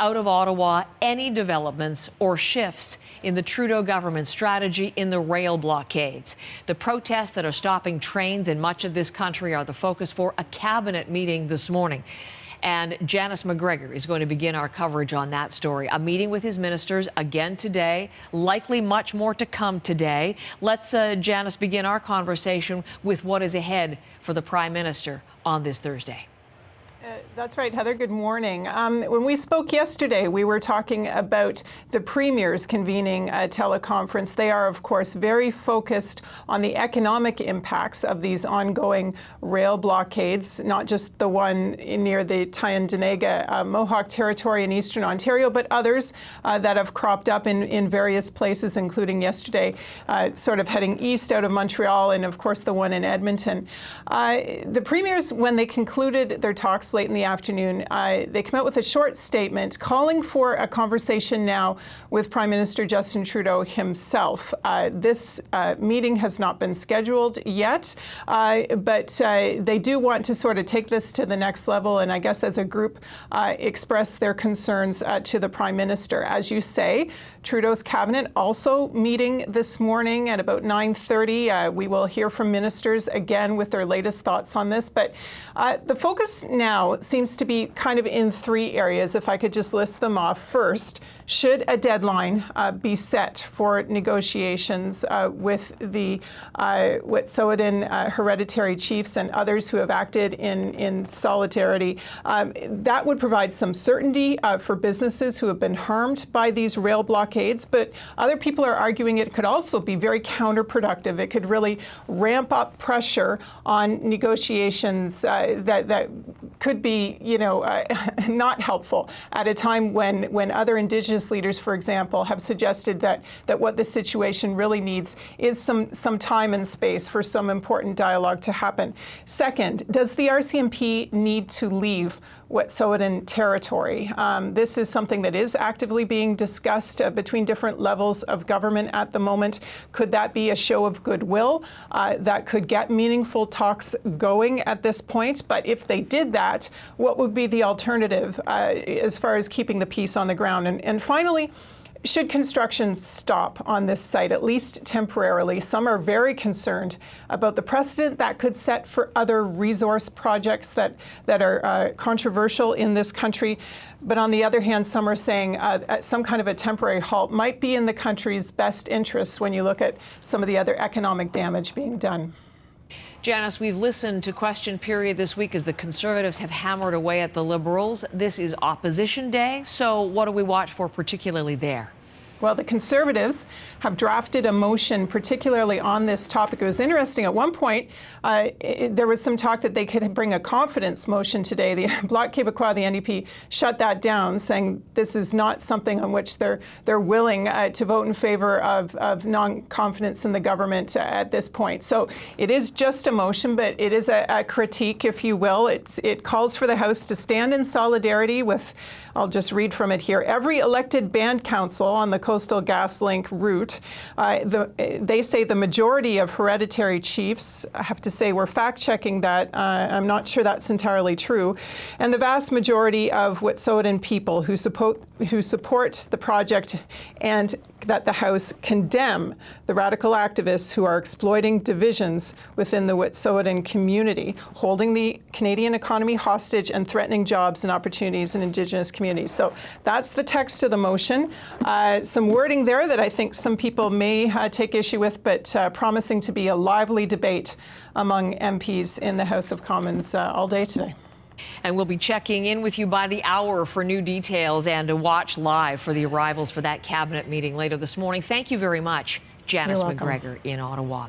out of Ottawa any developments or shifts in the Trudeau government strategy in the rail blockades. The protests that are stopping trains in much of this country are the focus for a cabinet meeting this morning. And Janice McGregor is going to begin our coverage on that story. A meeting with his ministers again today, likely much more to come today. Let's, Janice, begin our conversation with what is ahead for the Prime Minister on this Thursday. That's right, Heather. Good morning. When we spoke yesterday, we were talking about the premiers convening a teleconference. They are, of course, very focused on the economic impacts of these ongoing rail blockades, not just the one near the Tyendinaga Mohawk territory in eastern Ontario, but others that have cropped up in various places, including yesterday, sort of heading east out of Montreal, and of course the one in Edmonton. The premiers, when they concluded their talks late in the afternoon, they came out with a short statement calling for a conversation now with Prime Minister Justin Trudeau himself. This meeting has not been scheduled yet, but they do want to sort of take this to the next level and I guess as a group express their concerns to the Prime Minister. As you say, Trudeau's cabinet also meeting this morning at about 9:30. We will hear from ministers again with their latest thoughts on this. But the focus now seems to be kind of in three areas, if I could just list them off. First, should a deadline be set for negotiations with the Wet'suwet'en hereditary chiefs and others who have acted in solidarity? That would provide some certainty for businesses who have been harmed by these rail blockades, but other people are arguing it could also be very counterproductive. It could really ramp up pressure on negotiations that could be, not helpful at a time when other Indigenous leaders, for example, have suggested that what the situation really needs is some time and space for some important dialogue to happen. Second, does the RCMP need to leave Wet'suwet'en territory? This is something that is actively being discussed between different levels of government at the moment. Could that be a show of goodwill that could get meaningful talks going at this point? But if they did that, what would be the alternative as far as keeping the peace on the ground? And finally, should construction stop on this site, at least temporarily? Some are very concerned about the precedent that could set for other resource projects that are controversial in this country. But on the other hand, some are saying some kind of a temporary halt might be in the country's best interests when you look at some of the other economic damage being done. Janice, we've listened to question period this week as the Conservatives have hammered away at the Liberals. This is opposition day, so what do we watch for particularly there? Well, the Conservatives have drafted a motion particularly on this topic. It was interesting. At one point, there was some talk that they could bring a confidence motion today. The Bloc Québécois, the NDP, shut that down, saying this is not something on which they're willing to vote in favor of non-confidence in the government at this point. So it is just a motion, but it is a critique, if you will. It calls for the House to stand in solidarity with, I'll just read from it here, every elected band council on the Coastal GasLink route. They say the majority of hereditary chiefs, I have to say we're fact-checking that. I'm not sure that's entirely true. And the vast majority of Wet'suwet'en people who support the project, and that the House condemn the radical activists who are exploiting divisions within the Wet'suwet'en community, holding the Canadian economy hostage and threatening jobs and opportunities in Indigenous communities. So that's the text of the motion. Some wording there that I think some people may take issue with, but promising to be a lively debate among MPs in the House of Commons all day today. And we'll be checking in with you by the hour for new details and to watch live for the arrivals for that cabinet meeting later this morning. Thank you very much, Janice McGregor in Ottawa.